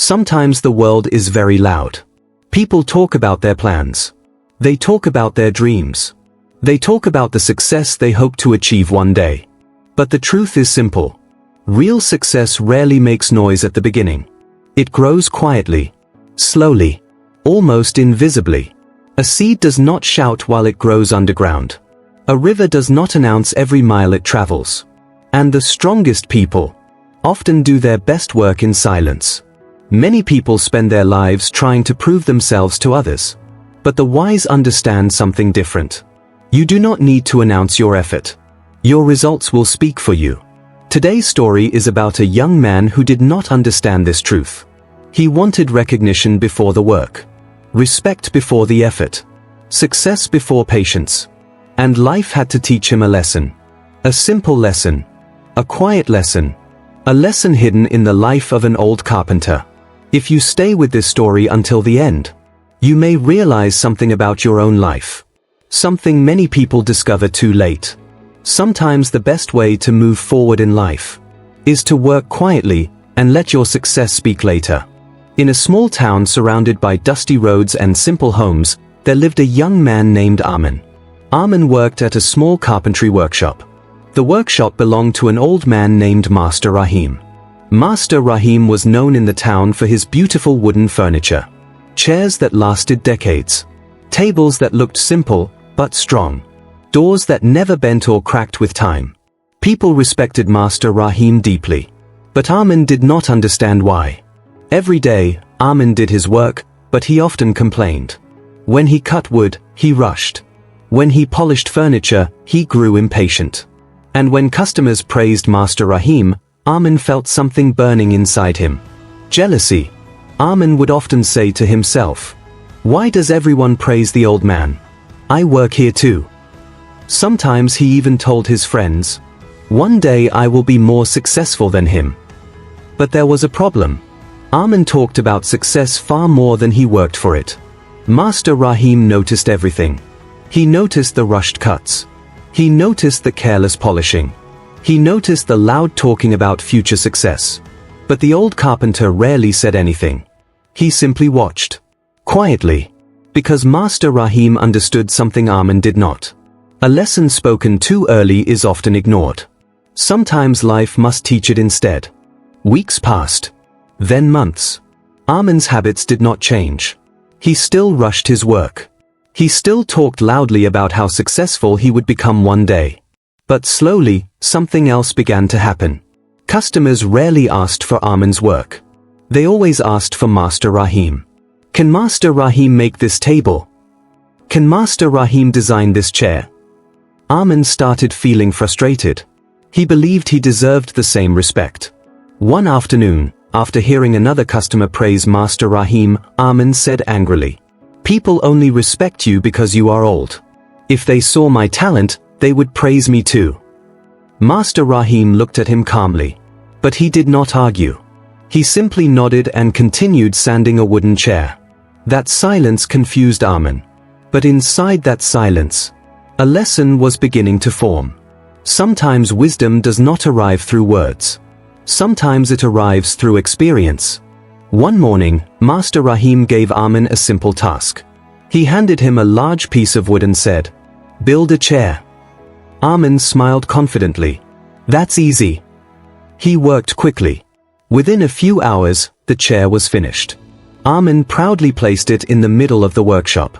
Sometimes the world is very loud. People talk about their plans. They talk about their dreams. They talk about the success they hope to achieve one day. But the truth is simple. Real success rarely makes noise at the beginning. It grows quietly, slowly, almost invisibly. A seed does not shout while it grows underground. A river does not announce every mile it travels. And the strongest people often do their best work in silence. Many people spend their lives trying to prove themselves to others. But the wise understand something different. You do not need to announce your effort. Your results will speak for you. Today's story is about a young man who did not understand this truth. He wanted recognition before the work, respect before the effort, success before patience. And life had to teach him a lesson. A simple lesson. A quiet lesson. A lesson hidden in the life of an old carpenter. If you stay with this story until the end, you may realize something about your own life. Something many people discover too late. Sometimes the best way to move forward in life is to work quietly and let your success speak later. In a small town surrounded by dusty roads and simple homes, there lived a young man named Armin. Armin worked at a small carpentry workshop. The workshop belonged to an old man named Master Rahim. Master Rahim was known in the town for his beautiful wooden furniture. Chairs that lasted decades. Tables that looked simple, but strong. Doors that never bent or cracked with time. People respected Master Rahim deeply. But Armin did not understand why. Every day, Armin did his work, but he often complained. When he cut wood, he rushed. When he polished furniture, he grew impatient. And when customers praised Master Rahim, Armin felt something burning inside him. Jealousy. Armin would often say to himself, "Why does everyone praise the old man? I work here too." Sometimes he even told his friends, "One day I will be more successful than him." But there was a problem. Armin talked about success far more than he worked for it. Master Rahim noticed everything. He noticed the rushed cuts. He noticed the careless polishing. He noticed the loud talking about future success. But the old carpenter rarely said anything. He simply watched. Quietly. Because Master Rahim understood something Armin did not. A lesson spoken too early is often ignored. Sometimes life must teach it instead. Weeks passed. Then months. Armin's habits did not change. He still rushed his work. He still talked loudly about how successful he would become one day. But slowly, something else began to happen. Customers rarely asked for Armin's work. They always asked for Master Rahim. Can Master Rahim make this table? Can Master Rahim design this chair? Armin started feeling frustrated. He believed he deserved the same respect. One afternoon, after hearing another customer praise Master Rahim, Armin said angrily, "People only respect you because you are old. If they saw my talent, they would praise me too." Master Rahim looked at him calmly. But he did not argue. He simply nodded and continued sanding a wooden chair. That silence confused Armin. But inside that silence, a lesson was beginning to form. Sometimes wisdom does not arrive through words. Sometimes it arrives through experience. One morning, Master Rahim gave Armin a simple task. He handed him a large piece of wood and said, "Build a chair." Armin smiled confidently. "That's easy." He worked quickly. Within a few hours, the chair was finished. Armin proudly placed it in the middle of the workshop.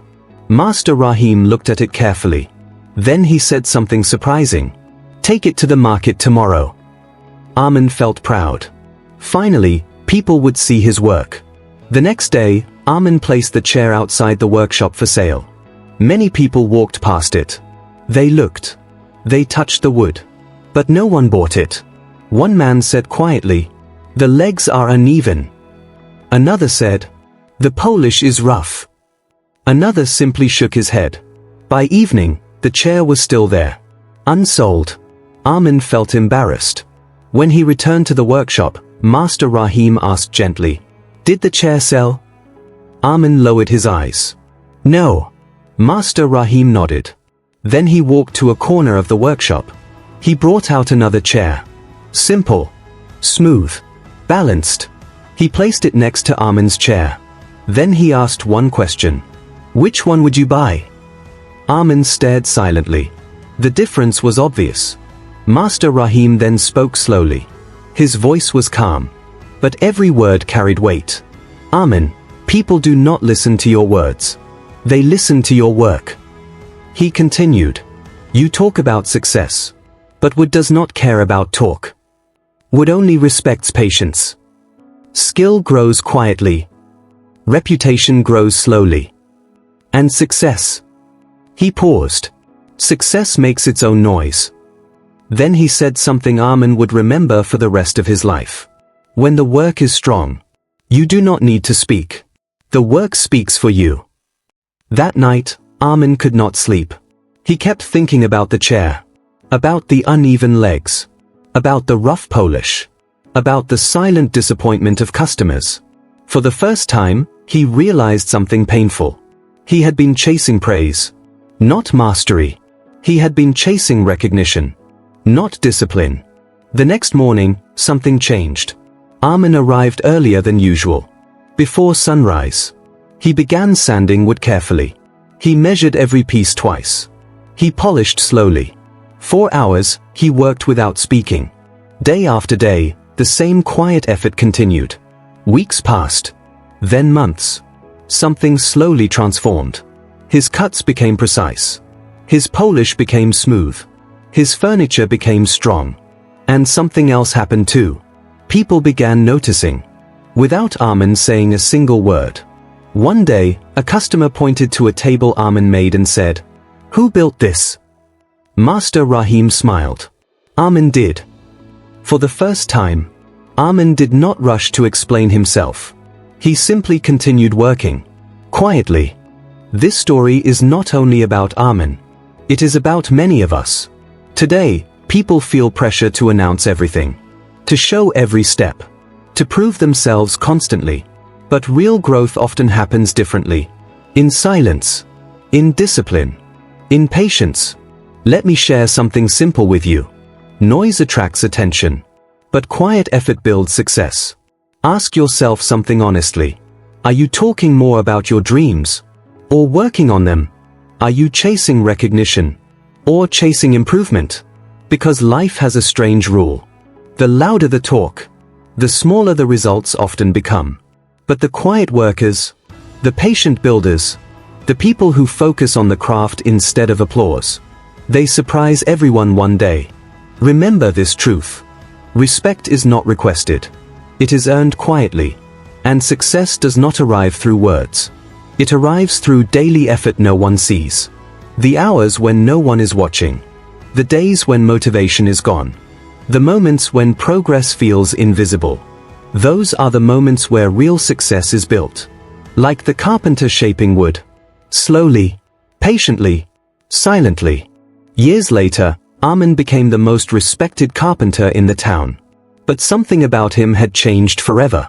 Master Rahim looked at it carefully. Then he said something surprising. "Take it to the market tomorrow." Armin felt proud. Finally, people would see his work. The next day, Armin placed the chair outside the workshop for sale. Many people walked past it. They looked. They touched the wood. But no one bought it. One man said quietly, "The legs are uneven." Another said, "The polish is rough." Another simply shook his head. By evening, the chair was still there. Unsold. Armin felt embarrassed. When he returned to the workshop, Master Rahim asked gently, "Did the chair sell?" Armin lowered his eyes. "No." Master Rahim nodded. Then he walked to a corner of the workshop. He brought out another chair. Simple. Smooth. Balanced. He placed it next to Armin's chair. Then he asked one question. Which one would you buy? Armin stared silently. The difference was obvious. Master Rahim then spoke slowly. His voice was calm, but every word carried weight. Armin, people do not listen to your words. They listen to your work. He continued. You talk about success, but Wood does not care about talk. Wood only respects patience. Skill grows quietly. Reputation grows slowly. And success. He paused. Success makes its own noise. Then he said something Armin would remember for the rest of his life. When the work is strong, you do not need to speak. The work speaks for you. That night, Armin could not sleep. He kept thinking about the chair, about the uneven legs, about the rough polish, about the silent disappointment of customers. For the first time, he realized something painful. He had been chasing praise, not mastery. He had been chasing recognition, not discipline. The next morning, something changed. Armin arrived earlier than usual. Before sunrise, he began sanding wood carefully. He measured every piece twice. He polished slowly. 4 hours, he worked without speaking. Day after day, the same quiet effort continued. Weeks passed. Then months. Something slowly transformed. His cuts became precise. His polish became smooth. His furniture became strong. And something else happened too. People began noticing. Without Armin saying a single word. One day, a customer pointed to a table Armin made and said, "Who built this?" Master Rahim smiled. Armin did. For the first time, Armin did not rush to explain himself. He simply continued working. Quietly. This story is not only about Armin. It is about many of us. Today, people feel pressure to announce everything. To show every step. To prove themselves constantly. But real growth often happens differently. In silence. In discipline. In patience. Let me share something simple with you. Noise attracts attention. But quiet effort builds success. Ask yourself something honestly. Are you talking more about your dreams? Or working on them? Are you chasing recognition? Or chasing improvement? Because life has a strange rule. The louder the talk, the smaller the results often become. But the quiet workers, the patient builders, the people who focus on the craft instead of applause, they surprise everyone one day. Remember this truth. Respect is not requested. It is earned quietly. And success does not arrive through words. It arrives through daily effort no one sees. The hours when no one is watching. The days when motivation is gone. The moments when progress feels invisible. Those are the moments where real success is built. Like the carpenter shaping wood. Slowly, patiently, silently. Years later, Armin became the most respected carpenter in the town. But something about him had changed forever.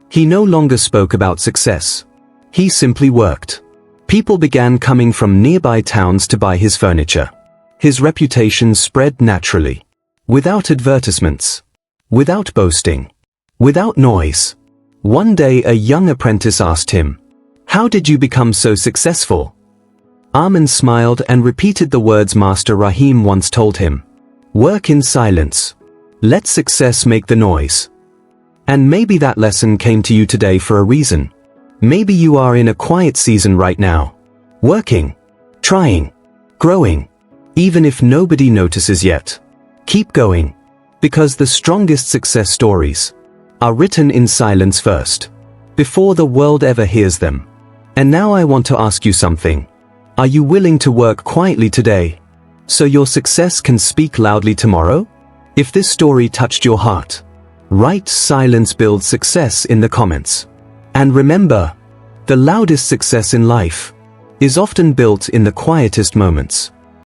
He no longer spoke about success. He simply worked. People began coming from nearby towns to buy his furniture. His reputation spread naturally. Without advertisements. Without boasting. Without noise. One day a young apprentice asked him, "How did you become so successful?" Armin smiled and repeated the words Master Rahim once told him. Work in silence. Let success make the noise. And maybe that lesson came to you today for a reason. Maybe you are in a quiet season right now. Working. Trying. Growing. Even if nobody notices yet. Keep going. Because the strongest success stories are written in silence first. Before the world ever hears them. And now I want to ask you something. Are you willing to work quietly today, so your success can speak loudly tomorrow? If this story touched your heart, write "Silence builds success" in the comments. And remember, the loudest success in life is often built in the quietest moments.